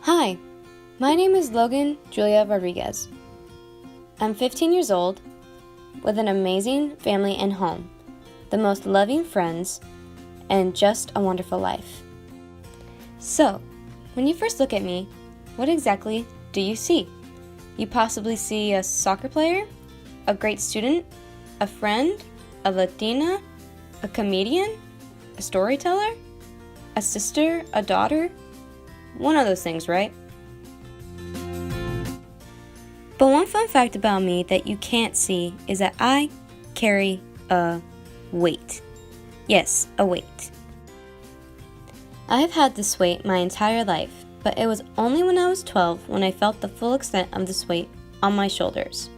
Hi, my name is Logan Julia Rodriguez. I'm 15 years old, with an amazing family and home, the most loving friends, and just a wonderful life. So, when you first look at me, what exactly do you see? You possibly see a soccer player, a great student, a friend, a Latina, a comedian, a storyteller, a sister, a daughter. One of those things, right? But one fun fact about me that you can't see is that I carry a weight. Yes, a weight. I have had this weight my entire life, but it was only when I was 12 when I felt the full extent of this weight on my shoulders,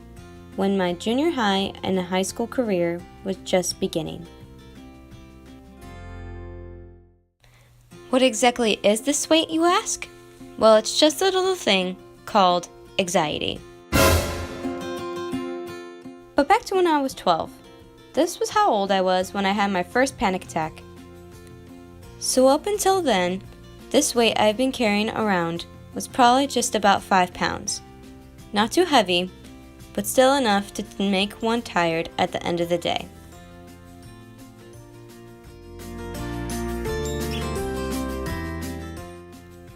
when my junior high and high school career was just beginning. What exactly is this weight, you ask? Well, it's just a little thing called anxiety. But back to when I was 12. This was how old I was when I had my first panic attack. So up until then, this weight I've been carrying around was probably just about 5 pounds. Not too heavy, but still enough to make one tired at the end of the day.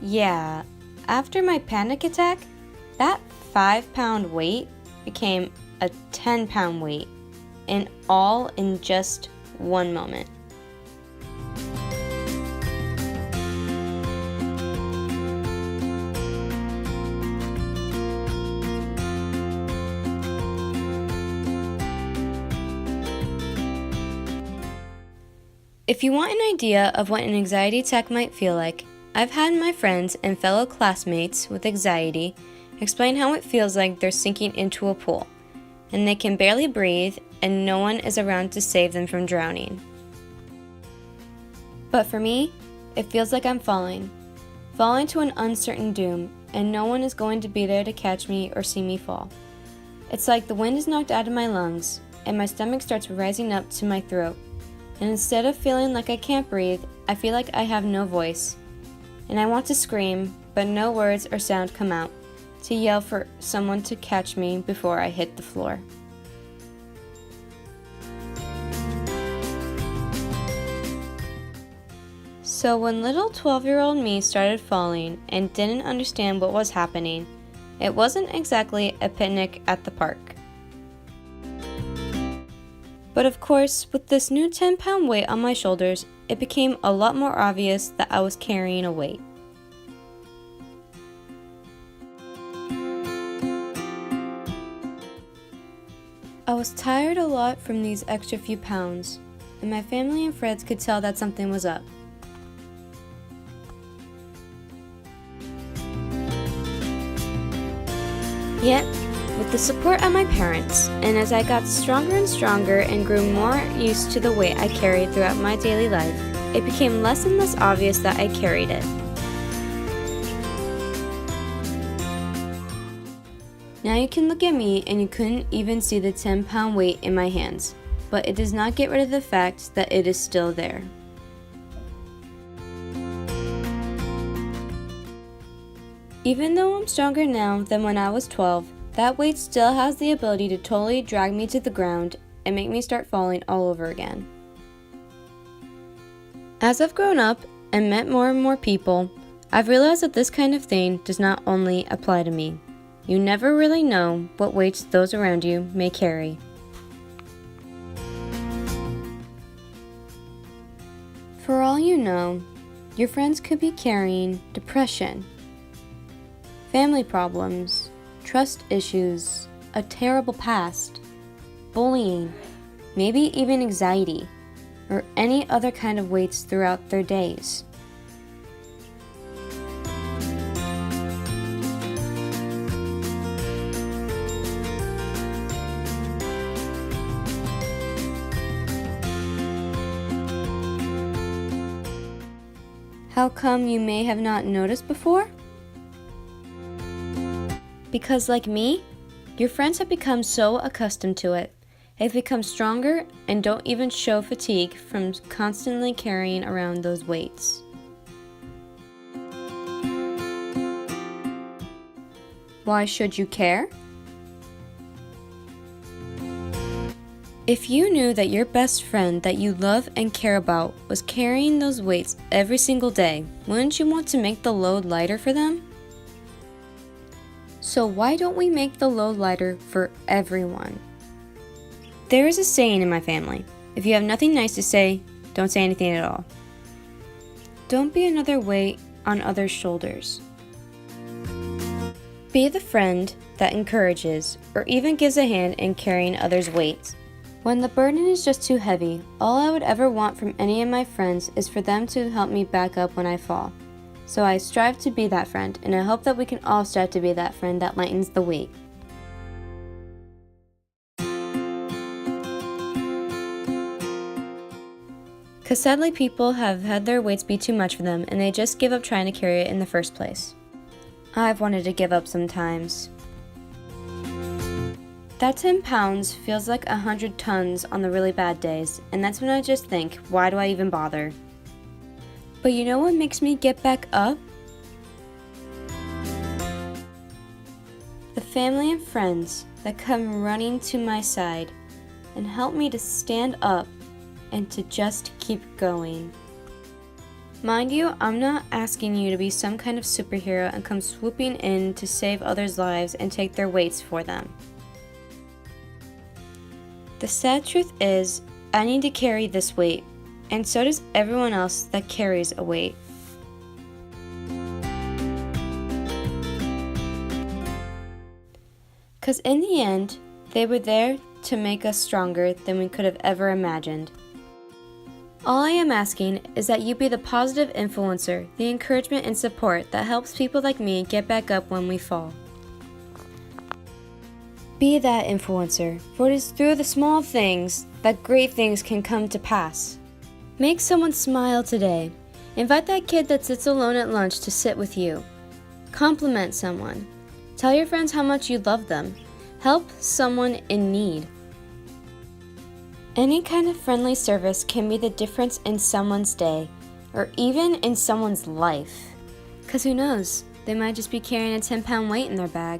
Yeah, after my panic attack, that 5-pound weight became a 10-pound weight, and all in just one moment. If you want an idea of what an anxiety attack might feel like, I've had my friends and fellow classmates with anxiety explain how it feels like they're sinking into a pool, and they can barely breathe and no one is around to save them from drowning. But for me, it feels like I'm falling to an uncertain doom, and no one is going to be there to catch me or see me fall. It's like the wind is knocked out of my lungs, and my stomach starts rising up to my throat, and instead of feeling like I can't breathe, I feel like I have no voice. And I want to scream, but no words or sound come out, to yell for someone to catch me before I hit the floor. So when little 12-year-old me started falling and didn't understand what was happening, it wasn't exactly a picnic at the park. But of course, with this new 10-pound weight on my shoulders, it became a lot more obvious that I was carrying a weight. I was tired a lot from these extra few pounds, and my family and friends could tell that something was up. Yet, with the support of my parents, and as I got stronger and stronger and grew more used to the weight I carried throughout my daily life, it became less and less obvious that I carried it. Now you can look at me and you couldn't even see the 10-pound weight in my hands, but it does not get rid of the fact that it is still there. Even though I'm stronger now than when I was 12, that weight still has the ability to totally drag me to the ground and make me start falling all over again. As I've grown up and met more and more people, I've realized that this kind of thing does not only apply to me. You never really know what weights those around you may carry. For all you know, your friends could be carrying depression, family problems, trust issues, a terrible past, bullying, maybe even anxiety, or any other kind of weights throughout their days. How come you may have not noticed before? Because like me, your friends have become so accustomed to it. They've become stronger and don't even show fatigue from constantly carrying around those weights. Why should you care? If you knew that your best friend that you love and care about was carrying those weights every single day, wouldn't you want to make the load lighter for them? So why don't we make the load lighter for everyone? There is a saying in my family, if you have nothing nice to say, don't say anything at all. Don't be another weight on others' shoulders. Be the friend that encourages or even gives a hand in carrying others' weights. When the burden is just too heavy, all I would ever want from any of my friends is for them to help me back up when I fall. So I strive to be that friend, and I hope that we can all strive to be that friend that lightens the weight. Because sadly people have had their weights be too much for them and they just give up trying to carry it in the first place. I've wanted to give up sometimes. That 10 pounds feels like 100 tons on the really bad days, and that's when I just think, why do I even bother? But you know what makes me get back up? The family and friends that come running to my side and help me to stand up and to just keep going. Mind you, I'm not asking you to be some kind of superhero and come swooping in to save others' lives and take their weights for them. The sad truth is, I need to carry this weight, and so does everyone else that carries a weight. Because in the end, they were there to make us stronger than we could have ever imagined. All I am asking is that you be the positive influencer, the encouragement and support that helps people like me get back up when we fall. Be that influencer, for it is through the small things that great things can come to pass. Make someone smile today. Invite that kid that sits alone at lunch to sit with you. Compliment someone. Tell your friends how much you love them. Help someone in need. Any kind of friendly service can be the difference in someone's day, or even in someone's life. 'Cause who knows, they might just be carrying a 10-pound weight in their bag.